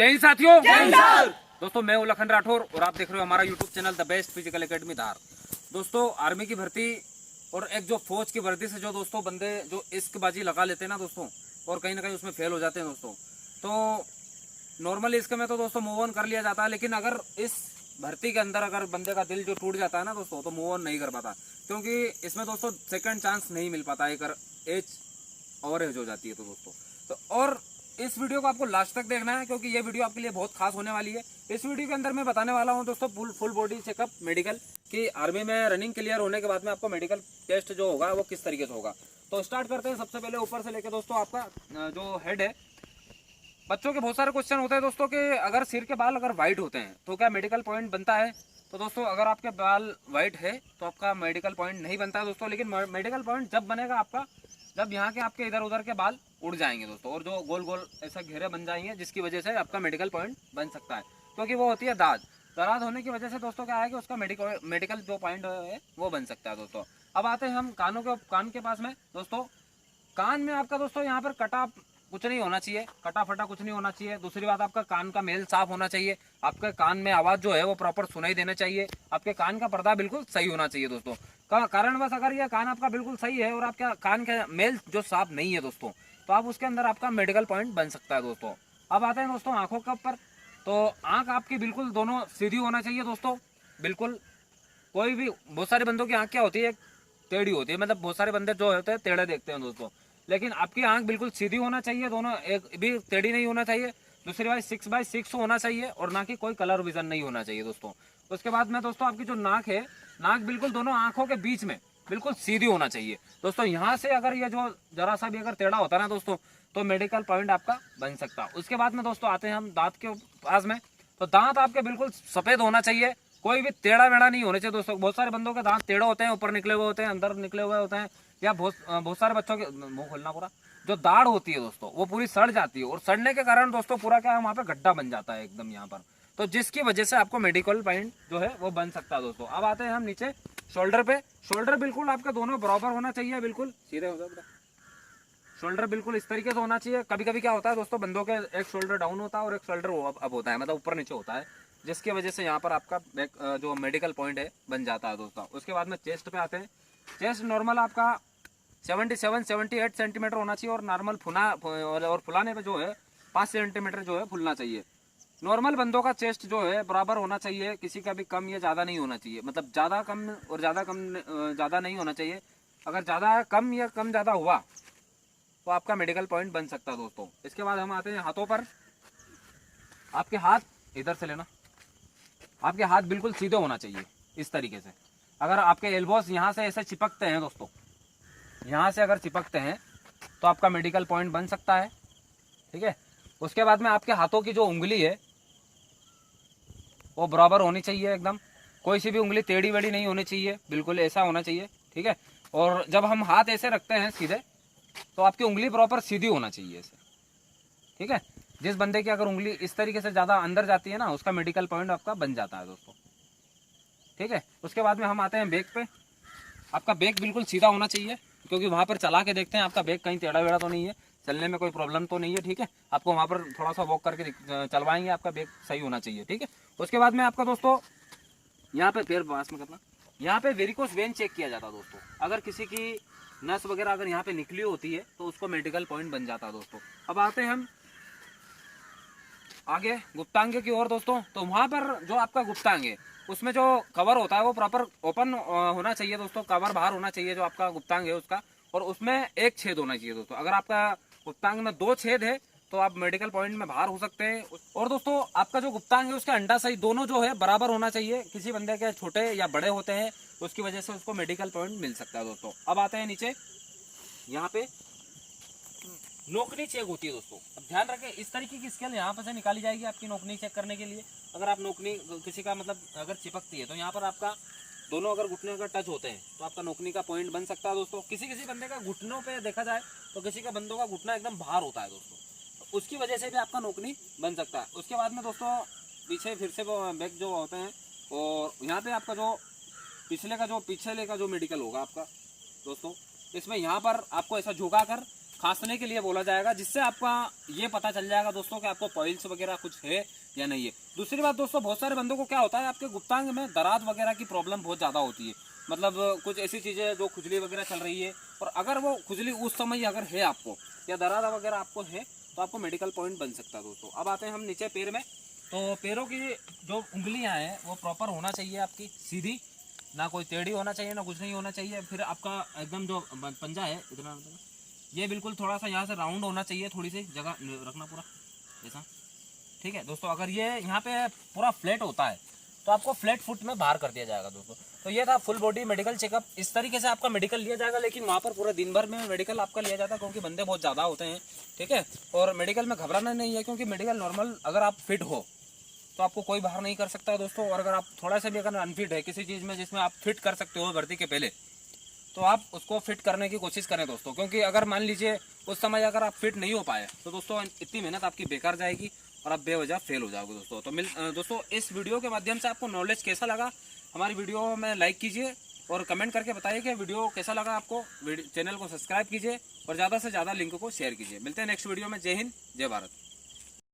जय हिंद साथियों। दोस्तों मैं हूं लखन राठौर और आप देख रहे हो हमारा YouTube channel the best physical academy Dhar. दोस्तों आर्मी की भर्ती और एक जो फौज की वर्दी से जो दोस्तों बंदे जो इश्कबाजी लगा लेते हैं ना दोस्तों, और कहीं ना कहीं उसमें फेल हो जाते हैं दोस्तों, तो नॉर्मली इसके में तो दोस्तों मूव ऑन कर लिया जाता है। लेकिन अगर इस भर्ती के अंदर अगर बंदे का दिल जो टूट जाता है ना दोस्तों, तो मूव ऑन नहीं कर पाता, क्योंकि इसमें दोस्तों सेकंड चांस नहीं मिल पाता अगर एज ओवर एज हो जाती है तो दोस्तों। तो और इस वीडियो को आपको लास्ट तक देखना है, क्योंकि ये वीडियो आपके लिए बहुत खास होने वाली है। इस वीडियो के अंदर मैं बताने वाला हूं दोस्तों फुल बॉडी चेकअप मेडिकल कि आर्मी में रनिंग क्लियर होने के बाद में आपको मेडिकल टेस्ट जो होगा वो किस तरीके से होगा। तो स्टार्ट करते हैं। सबसे पहले ऊपर से लेकर दोस्तों आपका जो हेड है, बच्चों के बहुत सारे क्वेश्चन होते हैं दोस्तों कि अगर सिर के बाल अगर व्हाइट होते हैं तो क्या मेडिकल पॉइंट बनता है। तो दोस्तों अगर आपके बाल व्हाइट है तो आपका मेडिकल पॉइंट नहीं बनता है दोस्तों। लेकिन मेडिकल पॉइंट जब बनेगा आपका, जब यहाँ के आपके इधर उधर के बाल उड़ जाएंगे दोस्तों, और जो गोल गोल ऐसा घेरे बन जाएंगे, जिसकी वजह से आपका मेडिकल पॉइंट बन सकता है, क्योंकि वो होती है दराज होने की वजह से दोस्तों क्या है कि उसका मेडिकल जो पॉइंट है वो बन सकता है दोस्तों। अब आते हैं हम कान के पास में दोस्तों। कान में आपका दोस्तों यहाँ पर कटा कुछ नहीं होना चाहिए, कटा फटा कुछ नहीं होना चाहिए। दूसरी बात, आपका कान का मेल साफ होना चाहिए, आपके कान में आवाज जो है वो प्रॉपर सुनाई देना चाहिए, आपके कान का पर्दा बिल्कुल सही होना चाहिए दोस्तों। कारण बस अगर ये कान आपका बिल्कुल सही है और आपका कान का मेल जो साफ नहीं है दोस्तों, तो आप उसके अंदर आपका मेडिकल पॉइंट बन सकता है दोस्तों। अब आते हैं दोस्तों आंखों के ऊपर। तो आंख आपकी बिल्कुल दोनों सीधी होना चाहिए दोस्तों, बिल्कुल। कोई भी, बहुत सारे बंदों की आंख क्या होती है, टेढ़ी होती है, मतलब बहुत सारे बंदे जो होते हैं टेढ़े देखते हैं दोस्तों। लेकिन आपकी आंख बिल्कुल सीधी होना चाहिए, दोनों एक भी टेढ़ी नहीं होना चाहिए। दूसरी बात 6x6 होना चाहिए, और ना कि कोई कलर विजन नहीं होना चाहिए दोस्तों। उसके बाद में दोस्तों आपकी जो नाक है, नाक बिल्कुल दोनों आंखों के बीच में बिल्कुल सीधी होना चाहिए दोस्तों। यहाँ से अगर ये जो जरा सा भी अगर टेढ़ा होता है ना दोस्तों, तो मेडिकल पॉइंट आपका बन सकता है। उसके बाद में दोस्तों आते हैं हम दांत के पास में। तो दांत आपके बिल्कुल सफेद होना चाहिए, कोई भी टेढ़ा मेढ़ा नहीं होना चाहिए दोस्तों। बहुत सारे बंदों के दांत टेढ़े होते हैं, ऊपर निकले हुए होते हैं, अंदर निकले हुए होते हैं, या बहुत सारे बच्चों के मुंह खोलना पूरा जो दाढ़ होती है दोस्तों वो पूरी सड़ जाती है, और सड़ने के कारण दोस्तों पूरा क्या है वहाँ पे गड्ढा बन जाता है एकदम यहाँ पर, तो जिसकी वजह से आपको मेडिकल पॉइंट जो है वो बन सकता है दोस्तों। अब आते हैं हम नीचे शोल्डर पे। शोल्डर बिल्कुल आपका दोनों बराबर होना चाहिए, बिल्कुल सीधे हो जाए। शोल्डर बिल्कुल इस तरीके से होना चाहिए। कभी कभी क्या होता है दोस्तों, बंदों के एक शोल्डर डाउन होता है और एक शोल्डर अप होता है, मतलब ऊपर नीचे होता है, जिसकी वजह से यहाँ पर आपका जो मेडिकल पॉइंट है बन जाता है दोस्तों। उसके बाद में चेस्ट पे आते हैं। चेस्ट नॉर्मल आपका 77-78 सेंटीमीटर होना चाहिए, और नॉर्मल फुलाने पे जो है 5 सेंटीमीटर जो है फुलना चाहिए। नॉर्मल बंदों का चेस्ट जो है बराबर होना चाहिए, किसी का भी कम या ज़्यादा नहीं होना चाहिए, मतलब ज़्यादा कम और ज़्यादा नहीं होना चाहिए। अगर ज़्यादा कम या कम ज़्यादा हुआ तो आपका मेडिकल पॉइंट बन सकता है दोस्तों। इसके बाद हम आते हैं हाथों पर। आपके हाथ इधर से लेना, आपके हाथ बिल्कुल सीधे होना चाहिए इस तरीके से। अगर आपके एल्बोस यहाँ से ऐसे चिपकते हैं दोस्तों, यहाँ से अगर चिपकते हैं तो आपका मेडिकल पॉइंट बन सकता है, ठीक है। उसके बाद में आपके हाथों की जो उंगली है वो बराबर होनी चाहिए एकदम, कोई सी भी उंगली टेढ़ी वेढ़ी नहीं होनी चाहिए, बिल्कुल ऐसा होना चाहिए, ठीक है। और जब हम हाथ ऐसे रखते हैं सीधे, तो आपकी उंगली प्रॉपर सीधी होना चाहिए ऐसे, ठीक है। जिस बंदे की अगर उंगली इस तरीके से ज़्यादा अंदर जाती है ना, उसका मेडिकल पॉइंट आपका बन जाता है दोस्तों, ठीक है। उसके बाद में हम आते हैं बैक पे। आपका बैक बिल्कुल सीधा होना चाहिए, क्योंकि वहाँ पर चला के देखते हैं आपका बैक कहीं टेढ़ा वेढ़ा तो नहीं है, चलने में कोई प्रॉब्लम तो नहीं है, ठीक है। आपको वहाँ पर थोड़ा सा वॉक करके चलवाएंगे, आपका बैक सही होना चाहिए, ठीक है। उसके बाद में आपका दोस्तों यहाँ पे पैर पास में करना, यहाँ पे वेरिकोस वेन चेक किया जाता है दोस्तों। अगर किसी की नस वगैरह अगर यहाँ पे निकली होती है तो उसको मेडिकल पॉइंट बन जाता है दोस्तों। अब आते हैं हम आगे गुप्तांग की ओर दोस्तों। तो वहाँ पर जो आपका गुप्तांग है उसमें जो कवर होता है वो प्रॉपर ओपन होना चाहिए दोस्तों, कवर बाहर होना चाहिए जो आपका गुप्तांग है उसका, और उसमें एक छेद होना चाहिए दोस्तों। अगर आपका गुप्तांग में 2 छेद है तो आप मेडिकल पॉइंट में बाहर हो सकते हैं। और दोस्तों आपका जो गुप्तांग है उसका अंडाशय दोनों जो है बराबर होना चाहिए, किसी बंदे के छोटे या बड़े होते हैं उसकी वजह से उसको मेडिकल पॉइंट मिल सकता है दोस्तों। अब आते हैं नीचे, यहाँ पे नोकनी चेक होती है दोस्तों। अब ध्यान रखें, इस तरीके की स्केल यहाँ पर से निकाली जाएगी आपकी नोकनी चेक करने के लिए। अगर आप नोकनी किसी का मतलब अगर चिपकती है तो यहाँ पर आपका दोनों अगर घुटने अगर टच होते हैं तो आपका नोकनी का पॉइंट बन सकता है दोस्तों। किसी किसी बंदे का घुटनों पे देखा जाए तो किसी का बंदों का घुटना एकदम बाहर होता है दोस्तों, तो उसकी वजह से भी आपका नोकनी बन सकता है। उसके बाद में दोस्तों पीछे फिर से वो बैक जो होते हैं, और यहाँ पे आपका जो पिछले का जो मेडिकल होगा आपका दोस्तों, इसमें यहाँ पर आपको ऐसा झुका कर खांसने के लिए बोला जाएगा, जिससे आपका ये पता चल जाएगा दोस्तों कि आपको पॉइल्स वगैरह कुछ है या नहीं है। दूसरी बात दोस्तों, बहुत सारे बंदों को क्या होता है, आपके गुप्तांग में दरार वगैरह की प्रॉब्लम बहुत ज़्यादा होती है। मतलब कुछ ऐसी चीज़ें जो खुजली वगैरह चल रही है, और अगर वो खुजली उस समय अगर है आपको, या दरार वगैरह आपको है, तो आपको मेडिकल पॉइंट बन सकता है दोस्तों। अब आते हैं हम नीचे पैर में। तो पैरों की जो उंगलियां हैं वो प्रॉपर होना चाहिए आपकी सीधी, ना कोई टेढ़ी होना चाहिए, ना कुछ नहीं होना चाहिए। फिर आपका एकदम जो पंजा है इतना, ये बिल्कुल थोड़ा सा यहाँ से राउंड होना चाहिए, थोड़ी सी जगह रखना पूरा ऐसा, ठीक है दोस्तों। अगर ये यहाँ पे पूरा फ्लैट होता है तो आपको फ्लैट फुट में बाहर कर दिया जाएगा दोस्तों। तो ये था फुल बॉडी मेडिकल चेकअप। इस तरीके से आपका मेडिकल लिया जाएगा, लेकिन वहाँ पर पूरा दिन भर में मेडिकल आपका लिया जाता है, क्योंकि बंदे बहुत ज़्यादा होते हैं, ठीक है। और मेडिकल में घबराना नहीं है, क्योंकि मेडिकल नॉर्मल, अगर आप फिट हो तो आपको कोई बाहर नहीं कर सकता है दोस्तों। और अगर आप थोड़ा सा भी अगर अनफिट है किसी चीज़ में जिसमें आप फिट कर सकते हो भर्ती के पहले, तो आप उसको फिट करने की कोशिश करें दोस्तों। क्योंकि अगर मान लीजिए उस समय अगर आप फिट नहीं हो पाए तो दोस्तों इतनी मेहनत आपकी बेकार जाएगी और आप बेवजह फेल हो जाओगे दोस्तों। तो दोस्तों इस वीडियो के माध्यम से आपको नॉलेज कैसा लगा, हमारी वीडियो में लाइक कीजिए और कमेंट करके बताइए कि वीडियो कैसा लगा आपको। चैनल को सब्सक्राइब कीजिए और ज़्यादा से ज़्यादा लिंक को शेयर कीजिए। मिलते हैं नेक्स्ट वीडियो में। जय हिंद, जय भारत।